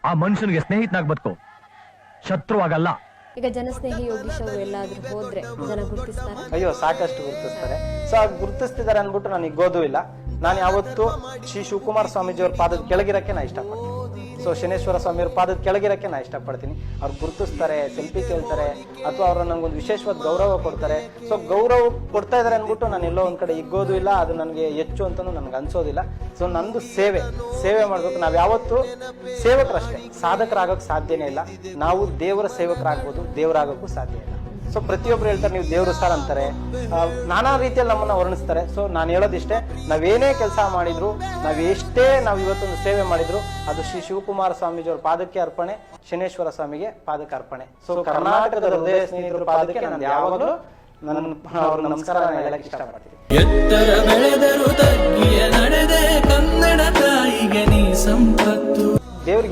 ಆ ಮನುಷ್ಯನಿಗೆ ಸ್ನೇಹಿತನಾಗ್ ಬದುಕು, ಶತ್ರುವಾಗಲ್ಲ. ಈಗ ಜನಸ್ನೇಹಿ ಯೋಗೀಶ್ ಅವರು ಎಲ್ಲಾದ್ರೂ ಹೋದ್ರೆ ಜನ ಗುರುತಿಸ್ತಾರ? ಅಯ್ಯೋ ಸಾಕಷ್ಟು ಗುರುತಿಸ್ತಾರೆ. ಸೊ ಗುರುತಿಸ್ತಿದ್ದಾರೆ ಅನ್ಬಿಟ್ಟು ನಾನು ಇಗೋದು ಇಲ್ಲ. ನಾನು ಯಾವತ್ತು ಶ್ರೀ ಶಿವಕುಮಾರ ಸ್ವಾಮೀಜಿಯವ್ರ ಪಾದದ ಕೆಳಗಿರಕ್ಕೆ ನಾ ಇಷ್ಟಪಡ್ತೀನಿ. ಸೊ ಶನೇಶ್ವರ ಸ್ವಾಮಿಯವ್ರ ಪಾದದ ಕೆಳಗಿರಕ್ಕೆ ನಾ ಇಷ್ಟಪಡ್ತೀನಿ. ಅವ್ರು ಗುರುತಿಸ್ತಾರೆ, ಸೆಲ್ಫಿ ಕೇಳ್ತಾರೆ, ಅಥವಾ ಅವ್ರ ನಂಗೊಂದು ವಿಶೇಷವಾದ ಗೌರವ ಕೊಡ್ತಾರೆ. ಸೊ ಗೌರವ ಕೊಡ್ತಾ ಇದಾರೆ ಅನ್ಬಿಟ್ಟು ನಾನು ಎಲ್ಲೋ ಒಂದ್ ಕಡೆ ಇಗ್ಗೋದು ಇಲ್ಲ, ಅದು ನನಗೆ ಹೆಚ್ಚು ಅಂತಾನು ನನ್ಗೆ ಅನ್ಸೋದಿಲ್ಲ. ಸೊ ನಂದು ಸೇವೆ ಮಾಡ್ಬೇಕು. ನಾವ್ ಯಾವತ್ತು ಸೇವಕರಷ್ಟೇ, ಸಾಧಕರಾಗಕ್ ಸಾಧ್ಯನೇ ಇಲ್ಲ. ನಾವು ದೇವರ ಸೇವಕರಾಗ್ಬೋದು, ದೇವರಾಗಕ್ಕೂ ಸಾಧ್ಯ ಇಲ್ಲ. ಸೊ ಪ್ರತಿಯೊಬ್ರು ಹೇಳ್ತಾರೆ ನೀವು ದೇವ್ರು ಸರ್ ಅಂತಾರೆ, ನಾನಾ ರೀತಿಯಲ್ಲಿ ನಮ್ಮನ್ನ ವರ್ಣಿಸ್ತಾರೆ. ಸೊ ನಾನು ಹೇಳೋದಿಷ್ಟೇ, ನಾವೇನೇ ಕೆಲಸ ಮಾಡಿದ್ರು, ನಾವ್ ಇವತ್ತೊಂದು ಸೇವೆ ಮಾಡಿದ್ರು, ಅದು ಶ್ರೀ ಶಿವಕುಮಾರ ಸ್ವಾಮೀಜಿಯವ್ರ ಪಾದಕ್ಕೆ ಅರ್ಪಣೆ, ಶನೇಶ್ವರ ಸ್ವಾಮಿಗೆ ಪಾದಕ್ಕೆ ಅರ್ಪಣೆ. ಸೊ ಕರ್ನಾಟಕದ ಹೃದಯ ಸ್ನೇಹಿತರ ಪಾದಕ್ಕೆ ನಾನು ಯಾವಾಗಲೂ ಅವ್ರ ನಮಸ್ಕಾರ ಹೇಳಕ್ ಇಷ್ಟಪಡ್ತೀನಿ. ಎತ್ತರ ಬೆಳೆದರು ತಗ್ಗಿಯ ನಡೆದೆ ಕನ್ನಡ ತಾಯಿಗೆ ನೀ ಸಂಪತ್ತು.